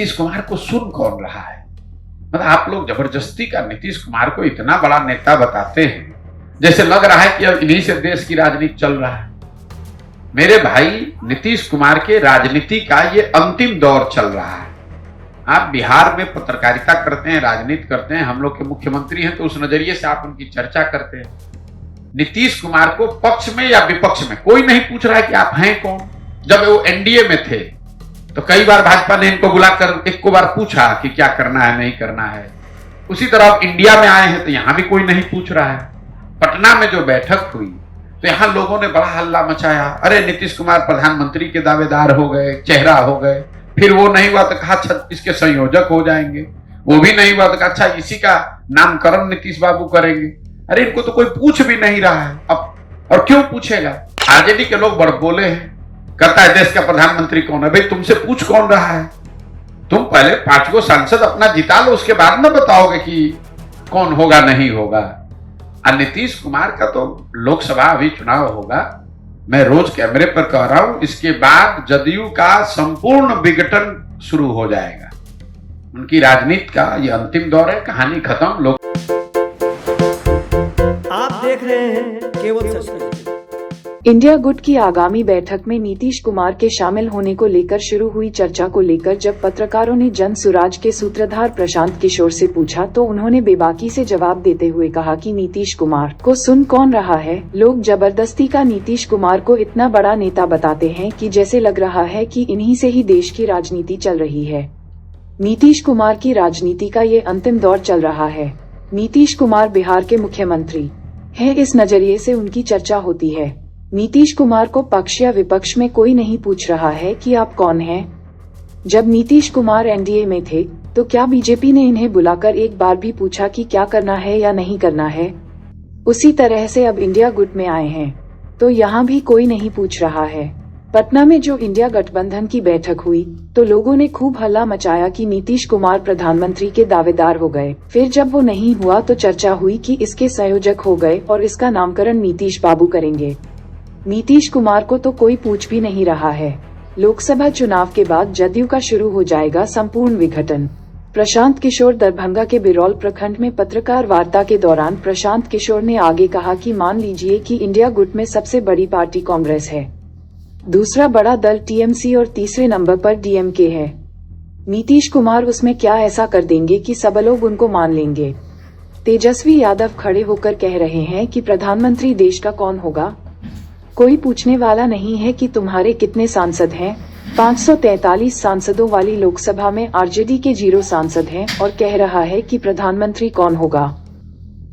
नीतीश कुमार को सुन कौन रहा है? मतलब आप लोग जबरदस्ती का नीतीश कुमार को इतना बड़ा नेता बताते हैं, जैसे लग रहा है कि अब इन्हीं से देश की राजनीति चल रहा है। मेरे भाई, नीतीश कुमार के राजनीति का ये अंतिम दौर चल रहा है। आप बिहार में पत्रकारिता करते हैं, राजनीति करते हैं, हम लोग के मुख्यमंत्री हैं, तो उस नजरिए से आप उनकी चर्चा करते हैं। नीतीश कुमार को पक्ष में या विपक्ष में कोई नहीं पूछ रहा है कि आप हैं कौन। जब वो एनडीए में थे तो कई बार भाजपा ने इनको बुलाकर एक को बार पूछा कि क्या करना है, नहीं करना है। उसी तरह आप इंडिया में आए हैं तो यहां भी कोई नहीं पूछ रहा है। पटना में जो बैठक हुई तो यहां लोगों ने बड़ा हल्ला मचाया, अरे नीतीश कुमार प्रधानमंत्री के दावेदार हो गए, चेहरा हो गए। फिर वो नहीं हुआ तो कहा अच्छा इसके संयोजक हो जाएंगे, वो भी नहीं हुआ तो कहा अच्छा इसी का नामकरण नीतीश बाबू करेंगे। अरे इनको तो कोई पूछ भी नहीं रहा है अब, और क्यों पूछेगा? आरजेडी के लोग बड़बोले हैं, कहता है देश का प्रधानमंत्री कौन है। भाई तुमसे पूछ कौन रहा है? तुम पहले 5 गो सांसद अपना जिता लो, उसके बाद में बताओगे कि कौन होगा नहीं होगा। और नीतीश कुमार का तो लोकसभा अभी चुनाव होगा, मैं रोज कैमरे पर कह रहा हूं, इसके बाद जदयू का संपूर्ण विघटन शुरू हो जाएगा। उनकी राजनीति का ये अंतिम दौर है, कहानी खत्म। लोग आप देख रहे हैं केवल सच। इंडिया गुट की आगामी बैठक में नीतीश कुमार के शामिल होने को लेकर शुरू हुई चर्चा को लेकर जब पत्रकारों ने जन सुराज के सूत्रधार प्रशांत किशोर से पूछा तो उन्होंने बेबाकी से जवाब देते हुए कहा कि नीतीश कुमार को सुन कौन रहा है। लोग जबरदस्ती का नीतीश कुमार को इतना बड़ा नेता बताते हैं कि जैसे लग रहा है कि इन्हीं से ही देश की राजनीति चल रही है। नीतीश कुमार की राजनीति का ये अंतिम दौर चल रहा है। नीतीश कुमार बिहार के मुख्यमंत्री है, इस नजरिए से उनकी चर्चा होती है। नीतीश कुमार को पक्ष या विपक्ष में कोई नहीं पूछ रहा है कि आप कौन हैं। जब नीतीश कुमार एनडीए में थे तो क्या बीजेपी ने इन्हें बुलाकर एक बार भी पूछा कि क्या करना है या नहीं करना है? उसी तरह से अब इंडिया गुट में आए हैं तो यहाँ भी कोई नहीं पूछ रहा है। पटना में जो इंडिया गठबंधन की बैठक हुई तो लोगों ने खूब हल्ला मचाया कि नीतीश कुमार प्रधानमंत्री के दावेदार हो गए। फिर जब वो नहीं हुआ तो चर्चा हुई कि इसके संयोजक हो गए और इसका नामकरण नीतीश बाबू करेंगे। नीतीश कुमार को तो कोई पूछ भी नहीं रहा है। लोकसभा चुनाव के बाद जदयू का शुरू हो जाएगा संपूर्ण विघटन। प्रशांत किशोर दरभंगा के बिरौल प्रखंड में पत्रकार वार्ता के दौरान प्रशांत किशोर ने आगे कहा कि मान लीजिए कि इंडिया गुट में सबसे बड़ी पार्टी कांग्रेस है, दूसरा बड़ा दल टीएमसी और तीसरे नंबर पर डीएमके है। नीतीश कुमार उसमें क्या ऐसा कर देंगे कि सब लोग उनको मान लेंगे। तेजस्वी यादव खड़े होकर कह रहे हैं कि प्रधानमंत्री देश का कौन होगा। कोई पूछने वाला नहीं है कि तुम्हारे कितने सांसद हैं। 543 सांसदों वाली लोकसभा में आरजेडी के 0 सांसद हैं और कह रहा है कि प्रधानमंत्री कौन होगा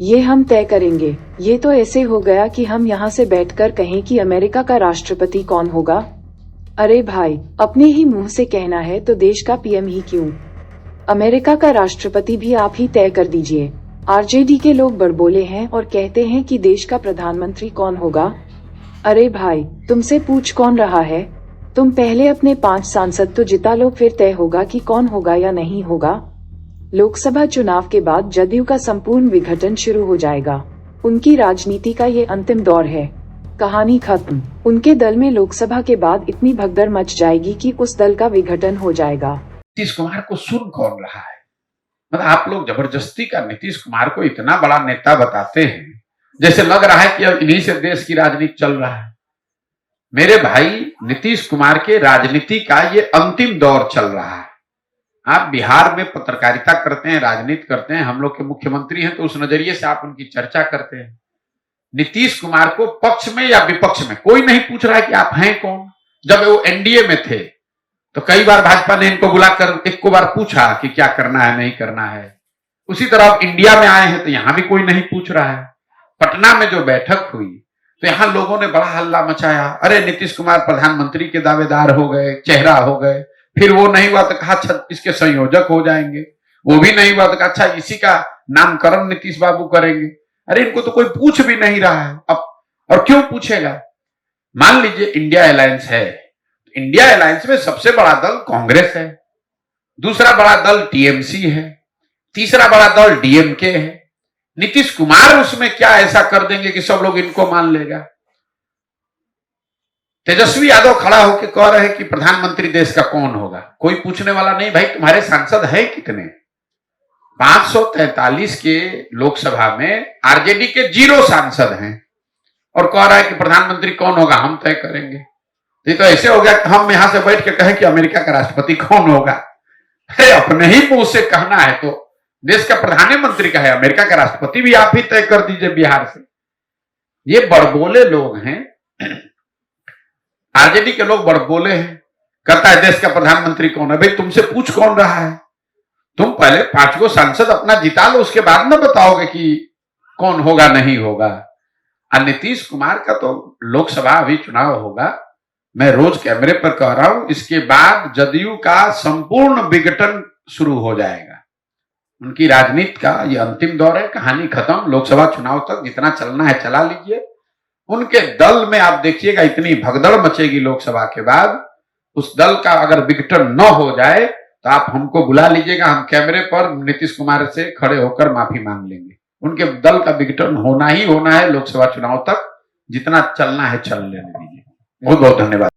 ये हम तय करेंगे। ये तो ऐसे हो गया कि हम यहाँ से बैठकर कहें कि अमेरिका का राष्ट्रपति कौन होगा। अरे भाई, अपने ही मुंह से कहना है तो देश का पीएम ही क्यों, अमेरिका का राष्ट्रपति भी आप ही तय कर दीजिए। आरजेडी के लोग बड़बोले हैं और कहते हैं कि देश का प्रधानमंत्री कौन होगा। अरे भाई, तुमसे पूछ कौन रहा है? तुम पहले अपने 5 सांसद तो जिता लो, फिर तय होगा कि कौन होगा या नहीं होगा। लोकसभा चुनाव के बाद जदयू का संपूर्ण विघटन शुरू हो जाएगा। उनकी राजनीति का ये अंतिम दौर है, कहानी खत्म। उनके दल में लोकसभा के बाद इतनी भगदड़ मच जाएगी कि उस दल का विघटन हो जाएगा। नीतीश कुमार को सुन कौन रहा है? मतलब आप लोग जबरदस्ती का नीतीश कुमार को इतना बड़ा नेता बताते हैं, जैसे लग रहा है कि अब इन्हीं से देश की राजनीति चल रहा है। मेरे भाई, नीतीश कुमार के राजनीति का ये अंतिम दौर चल रहा है। आप बिहार में पत्रकारिता करते हैं, राजनीति करते हैं, हम लोग के मुख्यमंत्री हैं, तो उस नजरिए से आप उनकी चर्चा करते हैं। नीतीश कुमार को पक्ष में या विपक्ष में कोई नहीं पूछ रहा है कि आप हैं कौन। जब वो एनडीए में थे तो कई बार भाजपा ने इनको बुलाकर एक को बार पूछा कि क्या करना है, नहीं करना है। उसी तरह आप इंडिया में आए हैं तो यहां भी कोई नहीं पूछ रहा है। पटना में जो बैठक हुई तो यहां लोगों ने बड़ा हल्ला मचाया, अरे नीतीश कुमार प्रधानमंत्री के दावेदार हो गए, चेहरा हो गए। फिर वो नहीं हुआ तो कहा अच्छा इसके संयोजक हो जाएंगे, वो भी नहीं हुआ तो कहा अच्छा इसी का नामकरण नीतीश बाबू करेंगे। अरे इनको तो कोई पूछ भी नहीं रहा है अब, और क्यों पूछेगा? मान लीजिए इंडिया अलायंस है, इंडिया अलायंस में सबसे बड़ा दल कांग्रेस है, दूसरा बड़ा दल टीएमसी है, तीसरा बड़ा दल डीएमके है। नीतीश कुमार उसमें क्या ऐसा कर देंगे कि सब लोग इनको मान लेगा? तेजस्वी यादव खड़ा होकर कह रहे हैं कि प्रधानमंत्री देश का कौन होगा। कोई पूछने वाला नहीं, भाई तुम्हारे सांसद है कितने? 543 के लोकसभा में आरजेडी के 0 सांसद हैं और कह रहा है कि प्रधानमंत्री कौन होगा हम तय करेंगे। ये तो ऐसे हो गया कि हम यहां से बैठ के कहें कि अमेरिका का राष्ट्रपति कौन होगा। अपने ही मुंह से कहना है तो देश का प्रधानमंत्री का है, अमेरिका का राष्ट्रपति भी आप ही तय कर दीजिए बिहार से। ये बड़बोले लोग हैं, आरजेडी के लोग बड़बोले हैं। कहता है देश का प्रधानमंत्री कौन है। भाई तुमसे पूछ कौन रहा है? तुम पहले 5 गो सांसद अपना जिता लो, उसके बाद न बताओगे कि कौन होगा नहीं होगा। और नीतीश कुमार का तो लोकसभा अभी चुनाव होगा, मैं रोज कैमरे पर कह रहा हूं, इसके बाद जदयू का संपूर्ण विघटन शुरू हो जाएगा। उनकी राजनीति का ये अंतिम दौर है, कहानी खत्म। लोकसभा चुनाव तक जितना चलना है चला लीजिए। उनके दल में आप देखिएगा इतनी भगदड़ मचेगी लोकसभा के बाद, उस दल का अगर विघटन न हो जाए तो आप हमको बुला लीजिएगा, हम कैमरे पर नीतीश कुमार से खड़े होकर माफी मांग लेंगे। उनके दल का विघटन होना ही होना है लोकसभा चुनाव तक, जितना चलना है चल लेने दीजिए। बहुत बहुत धन्यवाद।